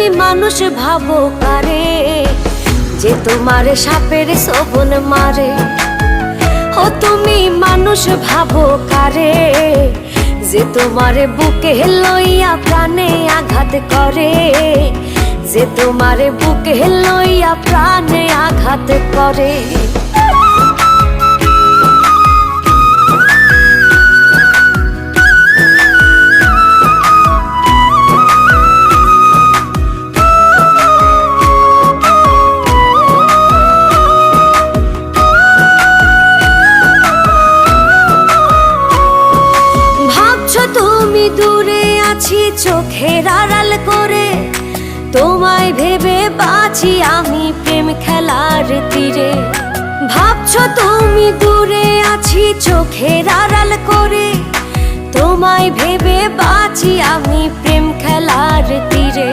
তুমি মানুষ ভাবো কারে, যে তোমারে সাপের শোভন মারে। ও তুমি মানুষ ভাবো কারে, যে তোমারে বুকে লইয়া প্রাণে আঘাত করে, যে তোমারে বুকে লইয়া প্রাণে আঘাত করে। তুমি দূরে আছি চোখের আড়াল করে, তোমায় ভেবে বাঁচি আমি প্রেম খেলার তীরে। ভাবছো তুমি দূরে আছি চোখের আড়াল করে, তোমায় ভেবে বাঁচি আমি প্রেম খেলার তীরে।